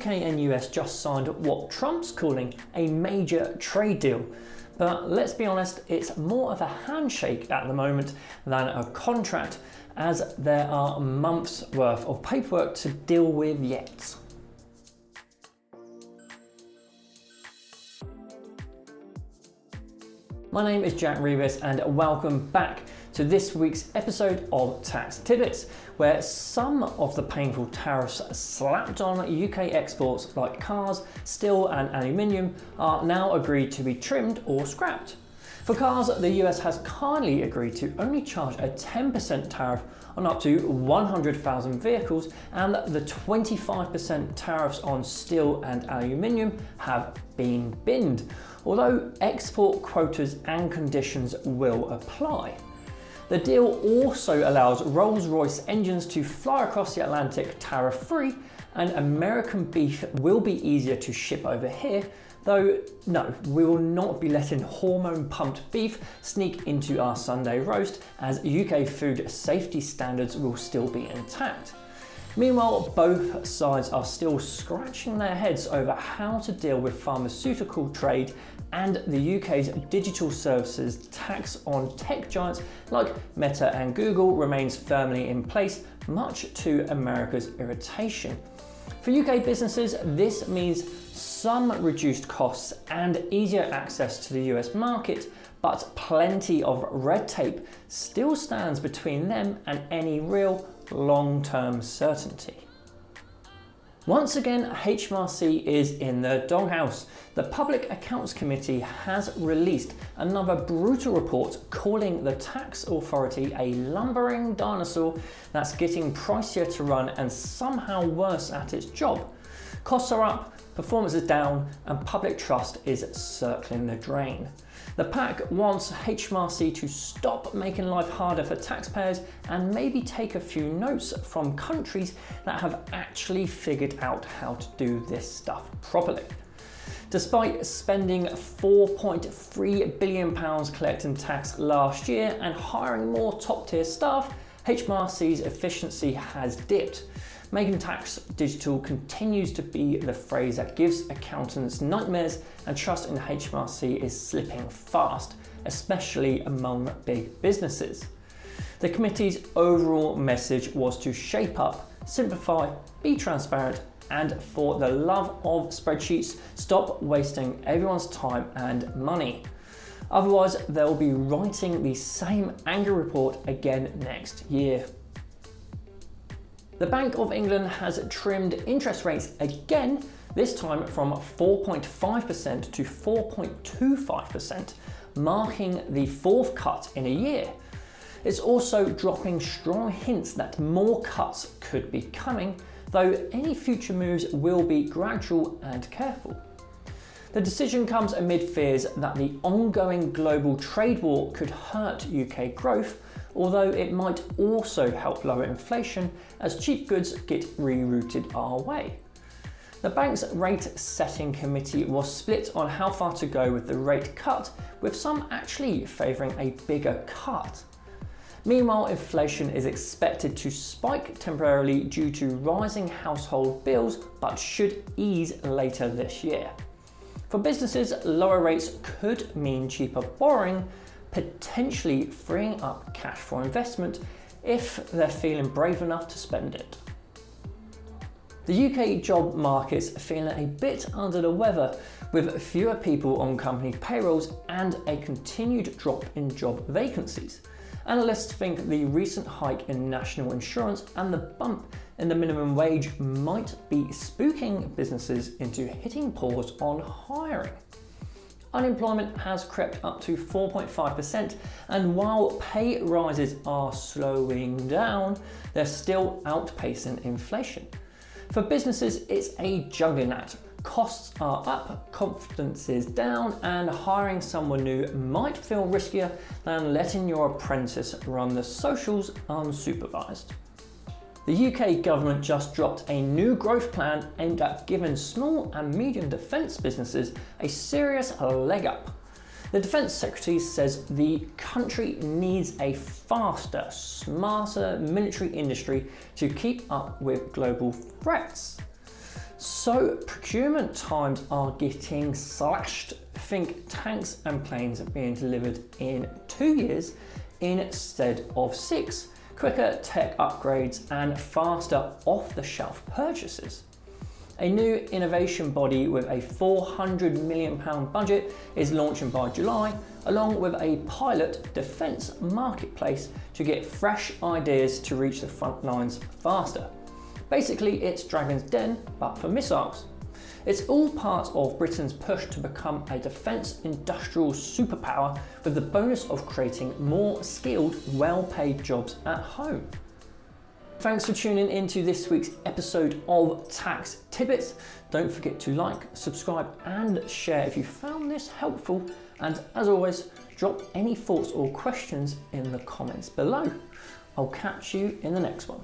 UK and US just signed what Trump's calling a major trade deal. But let's be honest, it's more of a handshake at the moment than a contract, as there are months worth of paperwork to deal with yet. My name is Jack Revis and welcome back to this week's episode of Tax Tidbits, where some of the painful tariffs slapped on UK exports like cars, steel and aluminium are now agreed to be trimmed or scrapped. For cars, the US has kindly agreed to only charge a 10% tariff on up to 100,000 vehicles, and the 25% tariffs on steel and aluminium have been binned, although export quotas and conditions will apply. The deal also allows Rolls-Royce engines to fly across the Atlantic tariff-free, and American beef will be easier to ship over here, though no, we will not be letting hormone-pumped beef sneak into our Sunday roast, as UK food safety standards will still be intact. Meanwhile, both sides are still scratching their heads over how to deal with pharmaceutical trade and the UK's digital services tax on tech giants like Meta and Google remains firmly in place, much to America's irritation. For UK businesses, this means some reduced costs and easier access to the US market, but plenty of red tape still stands between them and any real long-term certainty. Once again, HMRC is in the doghouse. The Public Accounts Committee has released another brutal report calling the tax authority a lumbering dinosaur that's getting pricier to run and somehow worse at its job. Costs are up, performance is down, and public trust is circling the drain. The pack wants HMRC to stop making life harder for taxpayers and maybe take a few notes from countries that have actually figured out how to do this stuff properly. Despite spending £4.3 billion collecting tax last year and hiring more top-tier staff, HMRC's efficiency has dipped. Making tax digital continues to be the phrase that gives accountants nightmares, and trust in HMRC is slipping fast, especially among big businesses. The committee's overall message was to shape up, simplify, be transparent, and for the love of spreadsheets, stop wasting everyone's time and money. Otherwise, they'll be writing the same angry report again next year. The Bank of England has trimmed interest rates again, this time from 4.5% to 4.25%, marking the fourth cut in a year. It's also dropping strong hints that more cuts could be coming, though any future moves will be gradual and careful. The decision comes amid fears that the ongoing global trade war could hurt UK growth, although it might also help lower inflation as cheap goods get rerouted our way. The bank's rate setting committee was split on how far to go with the rate cut, with some actually favouring a bigger cut. Meanwhile, inflation is expected to spike temporarily due to rising household bills, but should ease later this year. For businesses, lower rates could mean cheaper borrowing, potentially freeing up cash for investment if they're feeling brave enough to spend it. The UK job market's feeling a bit under the weather, with fewer people on company payrolls and a continued drop in job vacancies. Analysts think the recent hike in national insurance and the bump in the minimum wage might be spooking businesses into hitting pause on hiring. Unemployment has crept up to 4.5%, and while pay rises are slowing down, they're still outpacing inflation. For businesses, it's a juggling act. Costs are up, confidence is down, and hiring someone new might feel riskier than letting your apprentice run the socials unsupervised. The UK government just dropped a new growth plan aimed at giving small and medium defence businesses a serious leg up. The Defence Secretary says the country needs a faster, smarter military industry to keep up with global threats. So procurement times are getting slashed. Think tanks and planes are being delivered in 2 years instead of 6. Quicker tech upgrades and faster off-the-shelf purchases. A new innovation body with a £400 million budget is launching by July, along with a pilot defence marketplace to get fresh ideas to reach the front lines faster. Basically, it's Dragon's Den, but for missiles. It's all part of Britain's push to become a defence industrial superpower, with the bonus of creating more skilled, well-paid jobs at home. Thanks for tuning into this week's episode of Tax Tidbits. Don't forget to like, subscribe and share if you found this helpful. And as always, drop any thoughts or questions in the comments below. I'll catch you in the next one.